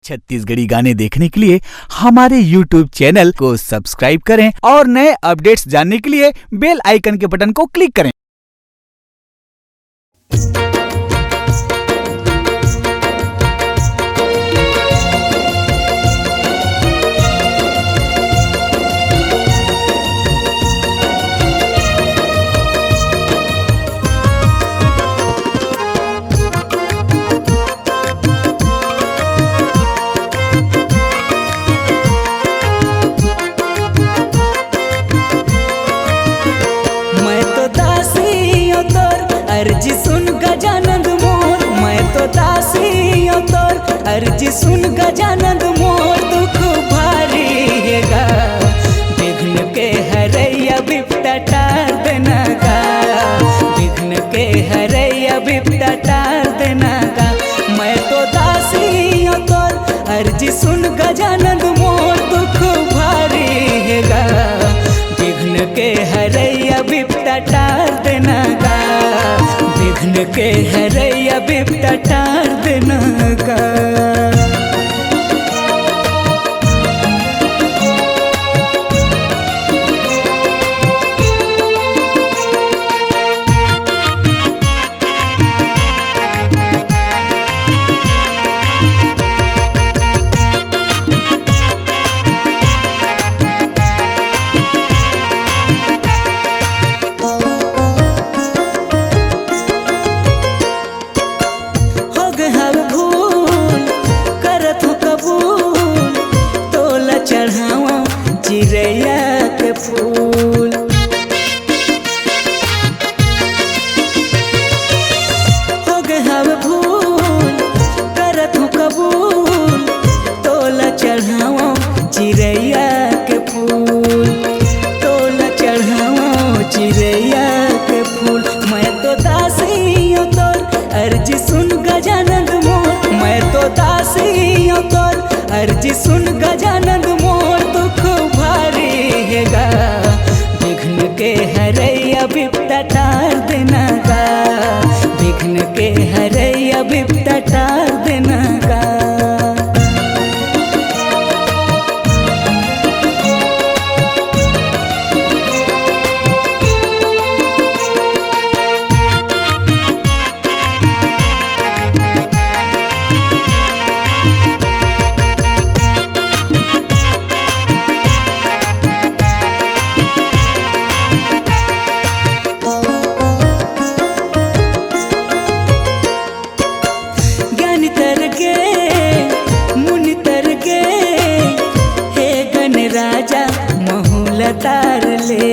छत्तीसगढ़ी गाने देखने के लिए हमारे YouTube चैनल को सब्सक्राइब करें और नए अपडेट्स जानने के लिए बेल आइकन के बटन को क्लिक करें। अर्जी सुन गजानंद मोर, मैं तो दासी हो तोर। अर्जी सुन गजानंद मोर, दुख भारी हैगा। विघ्न के हरैया बिपता टार देना गा, विघ्न के हरैया बिपता टार देना गा। मैं तो दासी हो तोर, अर्जी सुन गजानंद मोर, दुख भारी हैगा। विघ्न के हरैया बिपता टार देना गा, विघ्न के हरैया बिपता टार देना गा। चिरैया के फूल हो गए हव भूल, करत हूँ कबूल। तोला चढ़ाओ चिरैया के फूल, तोला चढ़ाओ चिरैया के फूल। मैं तो दासी हूँ तोर, अर्जी सुन गजानंद मोर। मैं तो दासी हूँ तोर, अर्जी सुन गजानंद मोर, दुख भारी हैगा। विघ्न के हरैया बिपता टार देना गा, विघ्न के हरैया बिपता टार देना गा। राजा महूल तार ले,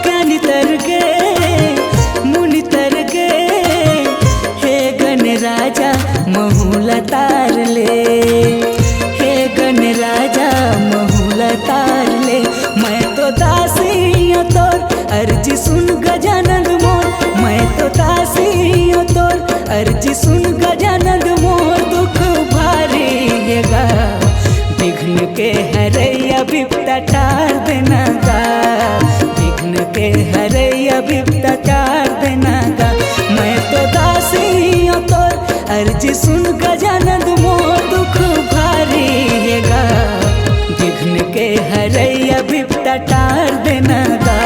ज्ञानी तर गे मुनि तर गे, हे गण राजा महूल तार ले, हे गण राजा महूल तार ले। मैं तो दासी हूँ तोर, अर्जी सुन गजानंद मोर। मैं तो दासी हूँ तोर, अर्जी सुन गजानंद मोर, दुख भारी हैगा। विघ्न के हरैया बिपता टार देना गा, विघ्न के हरैया बिपता टार देना गा। मैं तो दासी हूँ तोर, अर्जी सुन गजानंद मोर, दुख भारी हैगा। विघ्न के हरैया बिपता टार देना गा,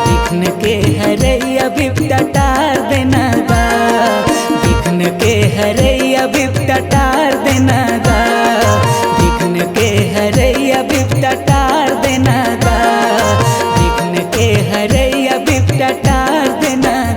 विघ्न के हरैया बिपता टार देना गा, विघ्न के हरैया बिपता टार देना गा, विघ्न के हरैया बिपता टार देना गा, विघ्न के हरैया बिपता टार देना गा।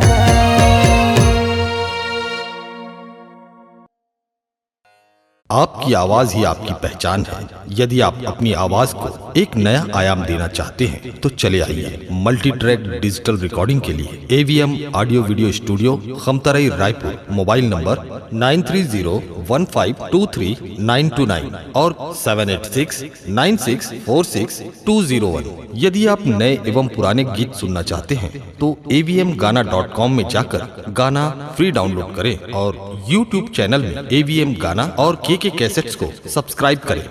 आपकी आवाज ही आपकी पहचान है। यदि आप अपनी आवाज को एक नया आयाम देना चाहते हैं तो चले आइए मल्टी ट्रैक डिजिटल रिकॉर्डिंग के लिए AVM audio video studio, Khamtarai, Raipur. Mobile number 9301523929 और 7869646201। यदि आप नए एवं पुराने गीत सुनना चाहते हैं तो avmgana.com में जाकर गाना फ्री डाउनलोड करें और YouTube चैनल में AVM गाना और KK कैसेट्स को सब्सक्राइब करें।